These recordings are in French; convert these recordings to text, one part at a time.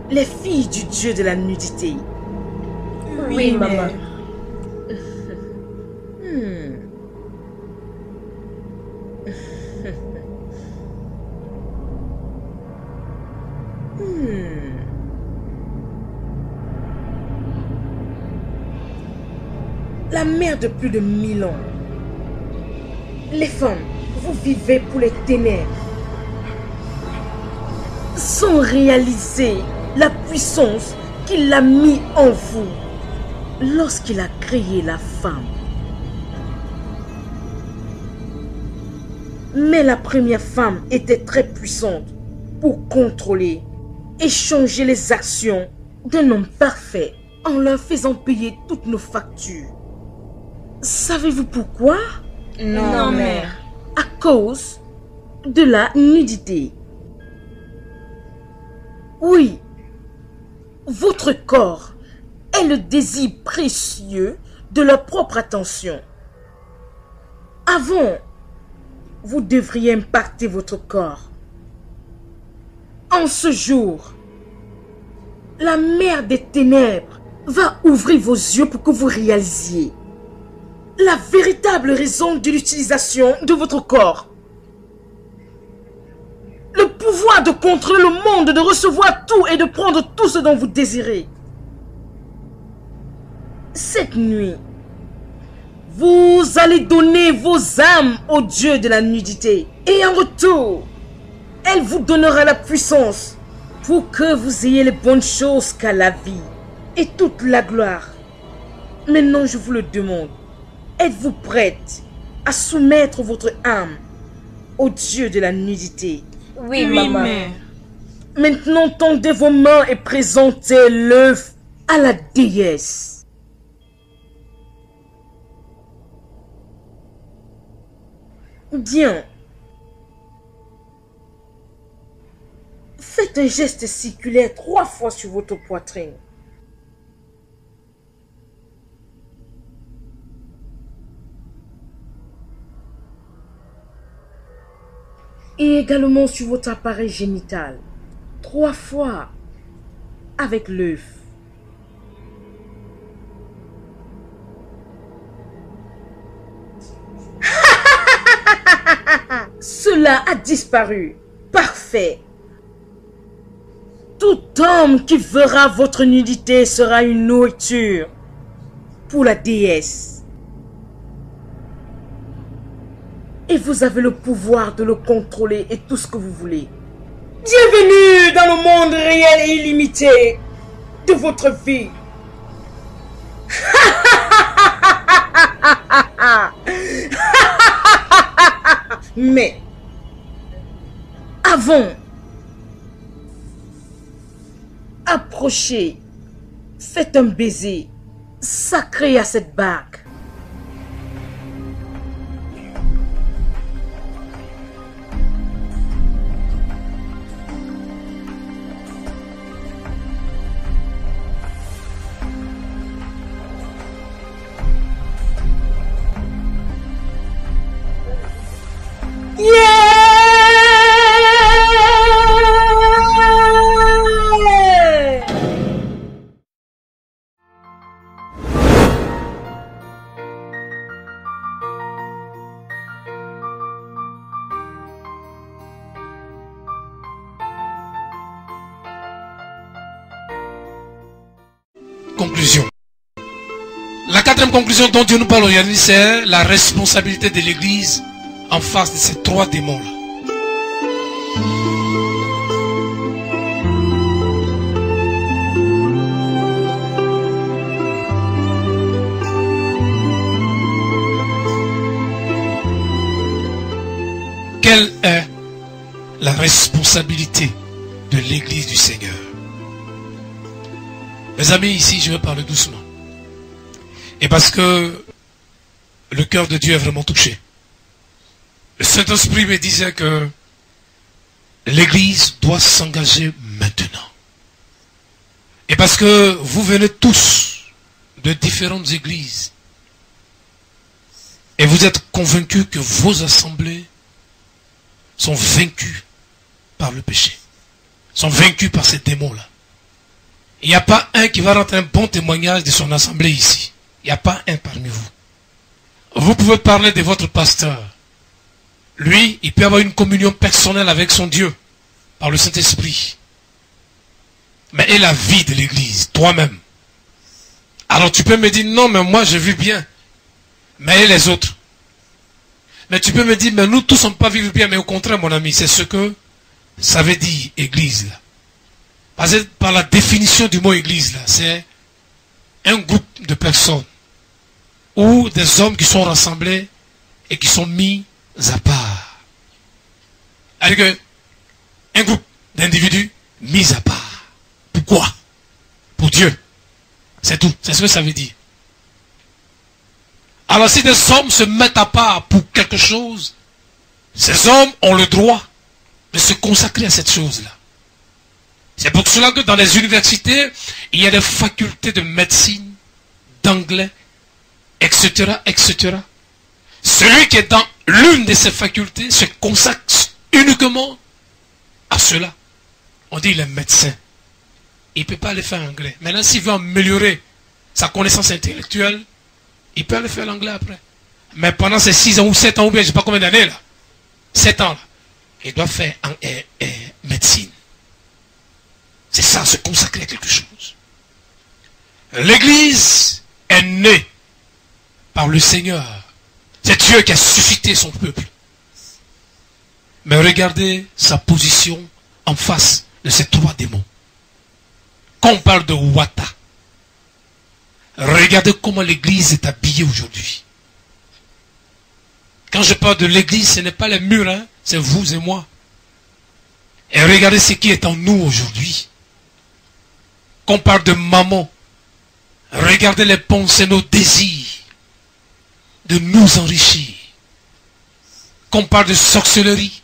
les filles du dieu de la nudité. Oui, maman. La mère de plus de 1000 ans. Les femmes, vous vivez pour les ténèbres. Sans réaliser la puissance qu'il a mis en vous lorsqu'il a créé la femme. Mais la première femme était très puissante pour contrôler et changer les actions d'un homme parfait en leur faisant payer toutes nos factures. Savez-vous pourquoi? Non, mère. À cause de la nudité. Oui, votre corps est le désir précieux de leur propre attention. Avant, vous devriez impacter votre corps. En ce jour, la mère des ténèbres va ouvrir vos yeux pour que vous réalisiez la véritable raison de l'utilisation de votre corps. Le pouvoir de contrôler le monde, de recevoir tout et de prendre tout ce dont vous désirez. Cette nuit, vous allez donner vos âmes au dieu de la nudité. Et en retour, elle vous donnera la puissance pour que vous ayez les bonnes choses qu'à la vie et toute la gloire. Maintenant, je vous le demande. Êtes-vous prête à soumettre votre âme au dieu de la nudité? Oui, maman. mère. Maintenant, tendez vos mains et présentez l'œuf à la déesse. Bien. Faites un geste circulaire 3 fois sur votre poitrine. Et également sur votre appareil génital. 3 fois avec l'œuf. Cela a disparu. Parfait. Tout homme qui verra votre nudité sera une nourriture pour la déesse. Et vous avez le pouvoir de le contrôler et tout ce que vous voulez. Bienvenue dans le monde réel et illimité de votre vie. Mais, avant, approchez, faites un baiser sacré à cette bague. Conclusion. La quatrième conclusion dont Dieu nous parle aujourd'hui, c'est la responsabilité de l'Église en face de ces 3 démons-là. Quelle est la responsabilité de l'Église du Seigneur? Mes amis, ici, je vais parler doucement. Et parce que le cœur de Dieu est vraiment touché. Le Saint-Esprit me disait que l'Église doit s'engager maintenant. Et parce que vous venez tous de différentes églises. Et vous êtes convaincus que vos assemblées sont vaincues par le péché. Sont vaincues par ces démons-là. Il n'y a pas un qui va rendre un bon témoignage de son assemblée ici. Il n'y a pas un parmi vous. Vous pouvez parler de votre pasteur. Lui, il peut avoir une communion personnelle avec son Dieu, par le Saint-Esprit. Mais et la vie de l'église, toi-même. Alors tu peux me dire, non, mais moi je vis bien. Mais et les autres? Mais tu peux me dire, mais nous tous on ne peut pas vivre bien. Mais au contraire, mon ami, c'est ce que ça veut dire, église. Là. Parce que par la définition du mot église, là, c'est un groupe de personnes ou des hommes qui sont rassemblés et qui sont mis à part. C'est-à-dire un groupe d'individus mis à part. Pourquoi? Pour Dieu. C'est tout. C'est ce que ça veut dire. Alors si des hommes se mettent à part pour quelque chose, ces hommes ont le droit de se consacrer à cette chose-là. C'est pour cela que dans les universités, il y a des facultés de médecine, d'anglais, etc., etc. Celui qui est dans l'une de ces facultés se consacre uniquement à cela. On dit il est médecin. Il ne peut pas aller faire anglais. Maintenant, s'il veut améliorer sa connaissance intellectuelle, il peut aller faire l'anglais après. Mais pendant ces 6 ans ou 7 ans, ou bien je ne sais pas combien d'années là, 7 ans là, il doit faire médecine. C'est ça, se consacrer à quelque chose. L'Église est née par le Seigneur. C'est Dieu qui a suscité son peuple. Mais regardez sa position en face de ces 3 démons. Quand on parle de Wata, regardez comment l'Église est habillée aujourd'hui. Quand je parle de l'Église, ce n'est pas les murs, hein, c'est vous et moi. Et regardez ce qui est en nous aujourd'hui. Quand on parle de maman, regardez les pensées, nos désirs de nous enrichir. Quand on parle de sorcellerie,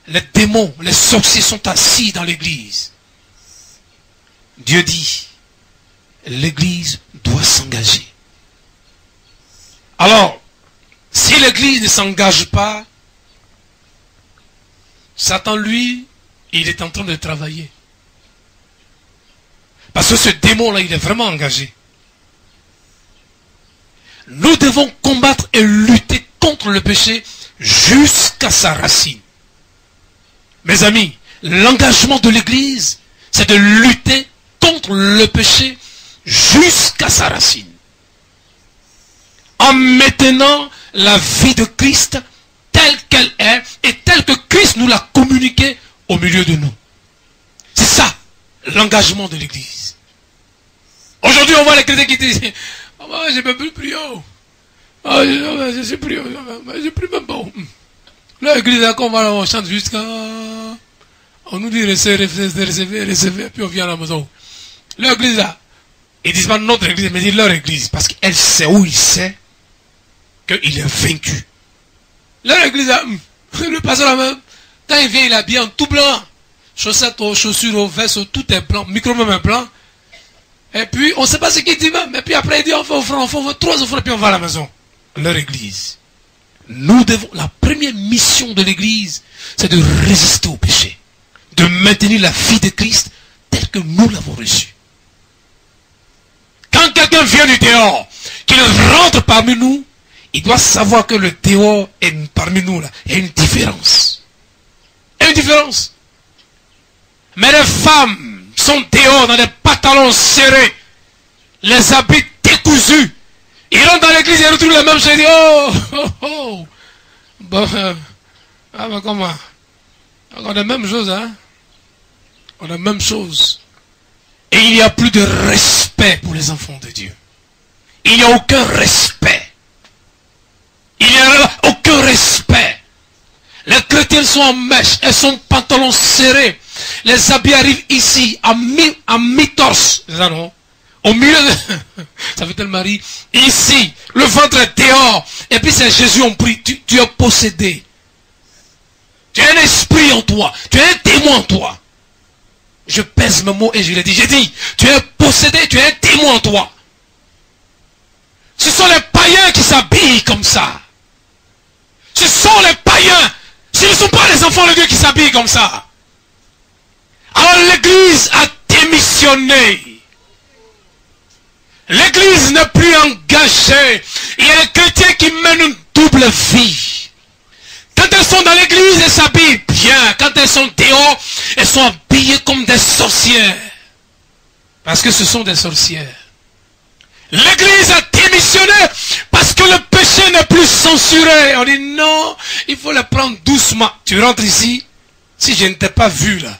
les démons, les sorciers sont assis dans l'église. Dieu dit, l'église doit s'engager. Alors, si l'église ne s'engage pas, Satan, lui, il est en train de travailler. Parce que ce démon-là, il est vraiment engagé. Nous devons combattre et lutter contre le péché jusqu'à sa racine. Mes amis, l'engagement de l'Église, c'est de lutter contre le péché jusqu'à sa racine. En maintenant la vie de Christ telle qu'elle est et telle que Christ nous l'a communiquée au milieu de nous. C'est ça, l'engagement de l'Église. Aujourd'hui, on voit les chrétiens qui disent « Oh, je ne peux plus prier. Oh, je suis prié. Je prie même pas. » L'église, on chante jusqu'à... On nous dit recevez, puis on vient à la maison. L'église là, ils disent pas notre église, mais ils disent leur église, parce qu'elle sait où il sait qu'il est vaincu. Leur église là, le pasteur là même, quand il vient, il est habillé en tout blanc. Chaussettes, chaussures, vestes, tout est blanc, micro même est blanc. Et puis, on ne sait pas ce qu'il dit même. Et puis après, il dit, on fait offrande, on fait 3 offrandes, puis on va à la maison. Leur église. Nous devons, la première mission de l'église, c'est de résister au péché. De maintenir la vie de Christ telle que nous l'avons reçue. Quand quelqu'un vient du dehors, qu'il rentre parmi nous, il doit savoir que le dehors est parmi nous là. Il y a une différence. Il y a une différence. Mais les femmes sont dehors dans des pantalons serrés, les habits décousus. Ils rentrent dans l'église et retrouvent la même chose. Ils disent, oh. Bon, mais comment? On a la même chose, hein? On a la même chose. Et il n'y a plus de respect pour les enfants de Dieu. Il n'y a aucun respect. Il n'y a aucun respect. Les chrétiens sont en mèche, elles sont pantalons serrés. Les habits arrivent ici, à mi-torse. C'est ça, non? Au milieu de... Ça fait tellement rire. Ici, le ventre est dehors. Et puis c'est Jésus, on prie. Tu es possédé. Tu as un esprit en toi. Tu as un témoin en toi. Je pèse mes mots et je l'ai dit. J'ai dit, tu es possédé, tu as un témoin en toi. Ce sont les païens qui s'habillent comme ça. Ce sont les païens. Ce ne sont pas les enfants de Dieu qui s'habillent comme ça. Alors l'église a démissionné. démissionné. L'église n'est plus engagée. Il y a les chrétiens qui mènent une double vie. Quand elles sont dans l'église, elles s'habillent bien. Quand elles sont dehors, elles sont habillées comme des sorcières. Parce que ce sont des sorcières. L'église a démissionné parce que le péché n'est plus censuré. On dit non, il faut le prendre doucement. Tu rentres ici, si je ne t'ai pas vu là,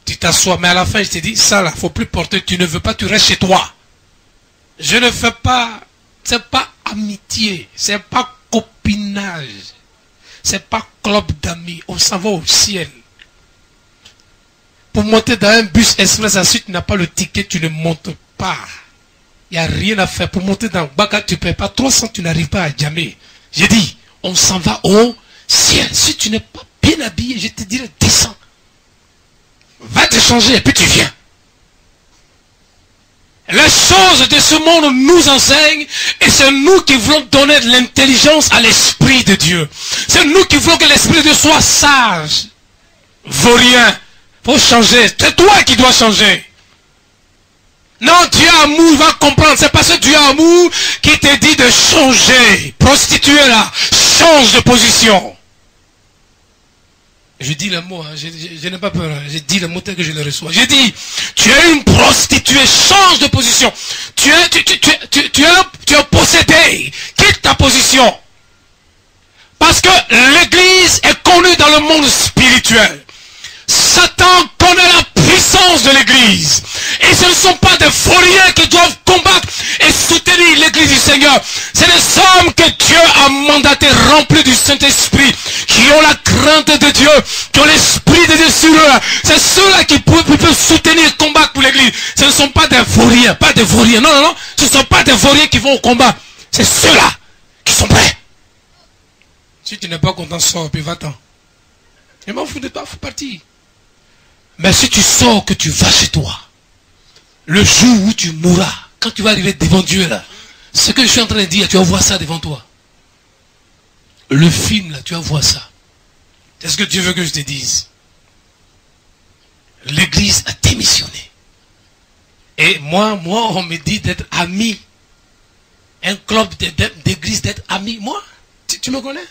tu t'assois. Mais à la fin, je te dis, ça là, faut plus porter. Tu ne veux pas, tu restes chez toi. Je ne fais pas, c'est pas amitié, c'est pas copinage, c'est pas club d'amis. On s'en va au ciel. Pour monter dans un bus express, ensuite tu n'as pas le ticket, tu ne montes pas. Il n'y a rien à faire. Pour monter dans Baka, tu ne payes pas 300, tu n'arrives pas à jamais. J'ai dit, on s'en va au ciel. Si tu n'es pas bien habillé, je te dirais, descends. Va te changer et puis tu viens. Les choses de ce monde nous enseignent et c'est nous qui voulons donner de l'intelligence à l'Esprit de Dieu. C'est nous qui voulons que l'Esprit de Dieu soit sage. Vaurien. Faut changer. C'est toi qui dois changer. Non, Dieu amour, il va comprendre. C'est parce que Dieu amour qui te dit de changer. Prostituée là, change de position. Je dis le mot, hein. Je n'ai pas peur. Hein. Je dis le mot tel que je le reçois. J'ai dit, tu es une prostituée, change de position. Tu es possédé. Quitte ta position. Parce que l'église est connue dans le monde spirituel. Satan connaît la puissance de l'église. Et ce ne sont pas des vauriens qui doivent combattre et soutenir l'église du Seigneur. C'est des hommes que Dieu a mandatés, remplis du Saint-Esprit, qui ont la crainte de Dieu, qui ont l'Esprit de Dieu sur eux. C'est ceux-là qui peuvent soutenir et combattre pour l'église. Ce ne sont pas des vauriens, pas des vauriens. Non, non, non. Ce ne sont pas des vauriens qui vont au combat. C'est ceux-là qui sont prêts. Si tu n'es pas content, sors, puis va-t'en. Je m'en fous de toi, il faut partir. Mais si tu sors, que tu vas chez toi, le jour où tu mourras, quand tu vas arriver devant Dieu là, ce que je suis en train de dire, tu vas voir ça devant toi. Le film là, tu vas voir ça. Est-ce que Dieu veut que je te dise? L'église a démissionné. Et moi, on me dit d'être ami. Un club d'église d'être ami. Moi, tu me connais?